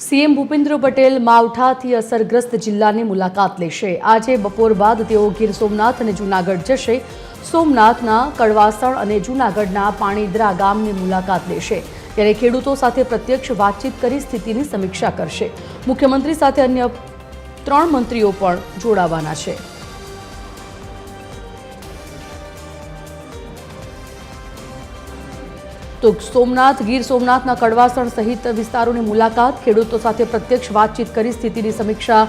CM Bhupendra Patel માવઠાથી અસરગ્રસ્ત જિલ્લાની મુલાકાત લેશે। આજે બપોર બાદ તેઓ ગીર સોમનાથ અને જૂનાગઢ જશે। સોમનાથના કડવાસણ અને જૂનાગઢના પાણીદ્રા ગામની મુલાકાત લેશે, ત્યારે ખેડૂતો સાથે પ્રત્યક્ષ વાતચીત કરી સ્થિતિની સમીક્ષા કરશે। મુખ્યમંત્રી સાથે અન્ય 3 મંત્રીઓ પણ જોડાવાના છે। તો સોમનાથ, ગીર સોમનાથના કડવાસણ સહિત વિસ્તારોની મુલાકાત, ખેડૂતો સાથે પ્રત્યક્ષ વાતચીત કરી સ્થિતિની સમીક્ષા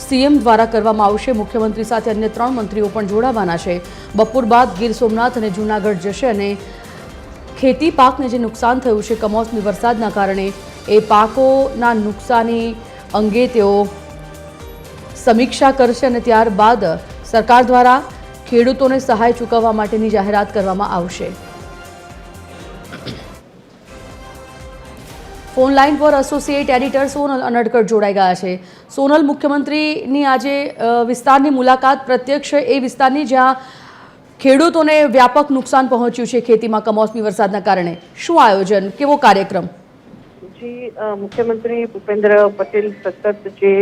સીએમ દ્વારા કરવામાં આવશે। મુખ્યમંત્રી સાથે અન્ય 3 મંત્રીઓ પણ જોડાવાના છે। બપોર બાદ ગીર સોમનાથ અને જૂનાગઢ જશે અને ખેતી પાકને જે નુકસાન થયું છે કમોસમી વરસાદના કારણે એ પાકોના નુકસાની અંગે તેઓ સમીક્ષા કરશે અને ત્યારબાદ સરકાર દ્વારા ખેડૂતોને સહાય ચૂકવવા માટેની જાહેરાત કરવામાં આવશે। फोन लाइन पर एसोसिएट एडिटर सोनल अनडकर जोड़ाई गया है। सोनल, मुख्यमंत्री आज विस्तार मुलाकात प्रत्यक्ष ए विस्तार ज्यां खेडूतोने व्यापक नुकसान पहुंच्यु छे खेती में कमोसमी वरसादना कारणे, शुं आयोजन, केवो कार्यक्रम? जी, मुख्यमंत्री भूपेन्द्र पटेल सतत जे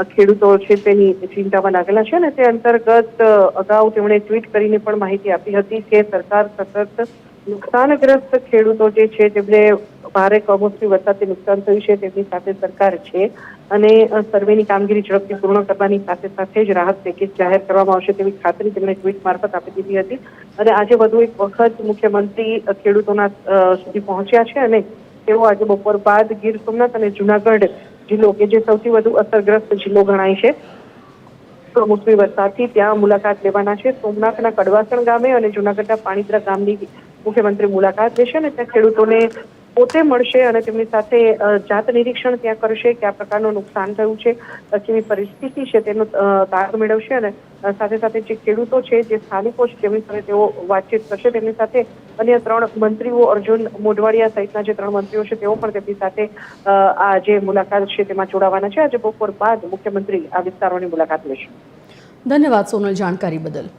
खेडूतो छे तेनी चिंतामां लागेला छे ने ते अंतर्गत अगाऊ तेमणे ट्वीट करीने पण माहिती आपी हती के सरकार सतत नुकसानग्रस्त खेडूतो जे छे तेमणे भारे कमोसमी वरसादથી નુકસાન થયું છે તેમની સાથે સરકાર છે અને સર્વેની કામગીરી ઝડપથી પૂર્ણ કરવાની સાથે સાથે જ રાહત પેકેજ જાહેર કરવામાં આવશે તેવી ખાતરી તેમણે ટ્વીટ મારફત આપી દીધી હતી। અને આજે વધુ એક વખત મુખ્યમંત્રી ખેડૂતોના સુધી પહોંચ્યા છે અને તેઓ આજે બપોર બાદ ગીર સોમનાથ અને જૂનાગઢ જિલ્લો કે જે સૌથી વધુ અસરગ્રસ્ત જિલ્લો ગણાય છે કમોસમી વરસાદથી ત્યાં મુલાકાત લેવાના છે। સોમનાથના કડવાસણ ગામે અને જૂનાગઢના પાણીદ્રા ગામની મુખ્યમંત્રી મુલાકાત લેશે અને ત્યાં ખેડૂતોને પોતે મળશે અને તેમની સાથે જાત નિરીક્ષણ ત્યાં કરશે, કયા પ્રકારનું નુકસાન થયું છે, કેવી પરિસ્થિતિ છે તેનો તાગ મેળવશે અને સાથે સાથે જે ખેડૂતો છે જે સ્થાનિકો છે તેમની સાથે તેઓ વાતચીત કરશે। તેમની સાથે અન્ય 3 મંત્રીઓ અર્જુન મોઢવાડિયા સહિતના જે 3 મંત્રીઓ છે તેઓ પણ તેમની સાથે આ જે મુલાકાત છે તેમાં જોડાવાના છે। આજે બપોર બાદ મુખ્યમંત્રી આ વિસ્તારોની મુલાકાત લેશે। ધન્યવાદ સોનલ, જાણકારી બદલ।